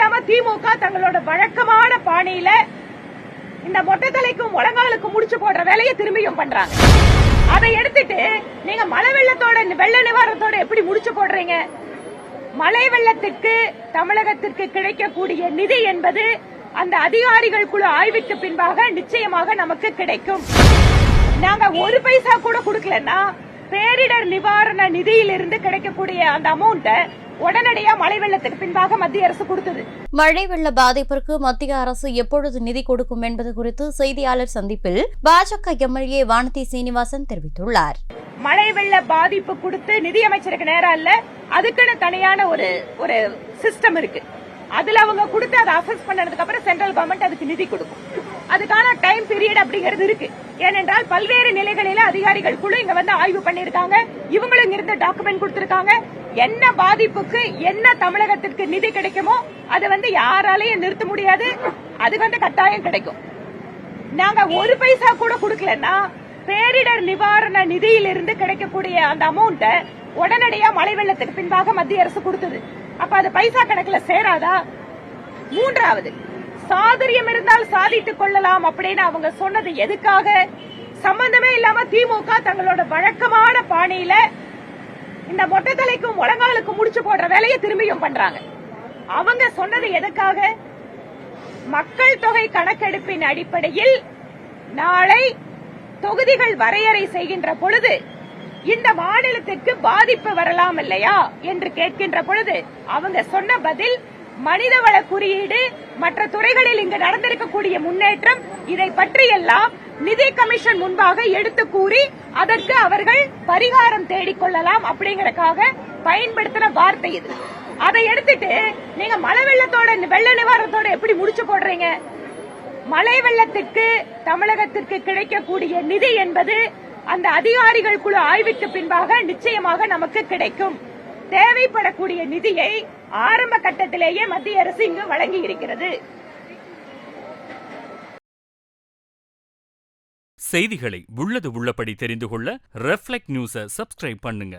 இல்லாம திமுக தங்களோட வழக்கமான பாணியில இந்த மொட்டை தலைக்கும் முழங்காலுக்கும் முடிச்சு போடுற வேலையை திரும்பியும் பண்றாங்க. அதை எடுத்துட்டு நீங்க மழை வெள்ளத்தோட வெள்ள நிவாரணத்தோட எப்படி முடிச்சு போடுறீங்க? மழை வெள்ளத்துக்கு தமிழகத்திற்கு கிடைக்கக்கூடிய நிதி என்பது அந்த அதிகாரிகள் குழு ஆய்வுக்கு பின்பாக நிச்சயமாக நமக்கு கிடைக்கும். நாங்க ஒரு பைசா கூட கொடுக்கலன்னா பேரிடர் நிவாரண நிதியிலிருந்து கிடைக்கக்கூடிய அந்த அமௌண்ட உடனடியா மழை வெள்ளத்துக்கு பின்பாக மத்திய அரசு கொடுத்தது. மழை வெள்ள பாதிப்பிற்கு மத்திய அரசு எப்பொழுது நிதி கொடுக்கும் என்பது குறித்து செய்தியாளர் சந்திப்பில் பாஜக எம்எல்ஏ வானதி சீனிவாசன் தெரிவித்துள்ளார். மழை வெள்ள பாதிப்பு கொடுத்து நிதியமைச்சருக்கு நேரம் இல்ல, அதுக்குன்னு தனியான ஒரு சிஸ்டம் இருக்கு. அதுல அவங்க கொடுத்து அதை அசஸ் பண்ணதுக்கு அப்புறம் சென்ட்ரல் கவர்மெண்ட் அதுக்கு நிதி கொடுக்கும். அதுக்கான டைம் பீரியட் அப்படிங்கிறது இருக்கு. ஏனென்றால் பல்வேறு நிலைகளில அதிகாரிகள் குழு இங்க வந்து ஆய்வு பண்ணிருக்காங்க. இவங்களும் இங்கிருந்து டாக்குமெண்ட் கொடுத்திருக்காங்க. என்ன பாதிப்புக்கு என்ன தமிழகத்திற்கு நிதி கிடைக்குமோ அது வந்து யாராலையும் நிறுத்த முடியாது. அது வந்து கட்டாயம் கிடைக்கும். நாங்க ஒரு பைசா கூட கொடுக்கலன்னா பேரிடர் நிவாரண நிதியிலிருந்து கிடைக்கக்கூடிய அந்த அமௌண்ட உடனடியா மழை வெள்ளத்துக்கு பின்பாக மத்திய அரசு கொடுத்தது. அப்ப அது பைசா கணக்குல சேராதா? மூன்றாவது, சாதுரியம் இருந்தால் சாதித்துக் கொள்ளலாம் அப்படின்னு அவங்க சொன்னது எதுக்காக? சம்பந்தமே இல்லாம திமுக தங்களோட வழக்கமான பாணியில இந்த மொட்டை தலைக்கும் முழங்காலுக்கும் முடிச்சு போடுற வேலையை திரும்பியும் பண்றாங்க. அவங்க சொன்னது எதுக்காக? மக்கள் தொகை கணக்கெடுப்பின் அடிப்படையில் நாளை தொகுதிகள் வரையறை செய்கின்ற பொழுது இந்த மாநிலத்திற்கு பாதிப்பு வரலாம் இல்லையா என்று கேட்கின்ற பொழுது அவங்க சொன்ன பதில் மனிதவள குறியீடு, மற்ற துறைகளில் இங்கு நடந்திருக்கக்கூடிய முன்னேற்றம், இதை பற்றியெல்லாம் நிதி கமிஷன் முன்பாக எடுத்து கூறி அதற்கு அவர்கள் பரிகாரம் தேடிக்கொள்ளலாம் அப்படிங்கறக்காக பயன்படுத்தின வார்த்தை இது. அதை எடுத்துட்டு நீங்க மழை வெள்ளத்தோட வெள்ள நிவாரணத்தோட எப்படி முடிச்சு போடுறீங்க? மழை வெள்ளத்துக்கு தமிழகத்திற்கு கிடைக்கக்கூடிய நிதி என்பது அந்த அதிகாரிகள் குழு ஆய்வுக்கு பின்பாக நிச்சயமாக நமக்கு கிடைக்கும். தேவைப்படக்கூடிய நிதியை ஆரம்ப கட்டத்திலேயே மத்திய அரசு இங்கு வழங்கி இருக்கிறது. செய்திகளை உள்ளது உள்ளபடி தெரிந்து கொள்ள ரெஃப்ளெக்ட் நியூஸை சப்ஸ்கிரைப் பண்ணுங்க.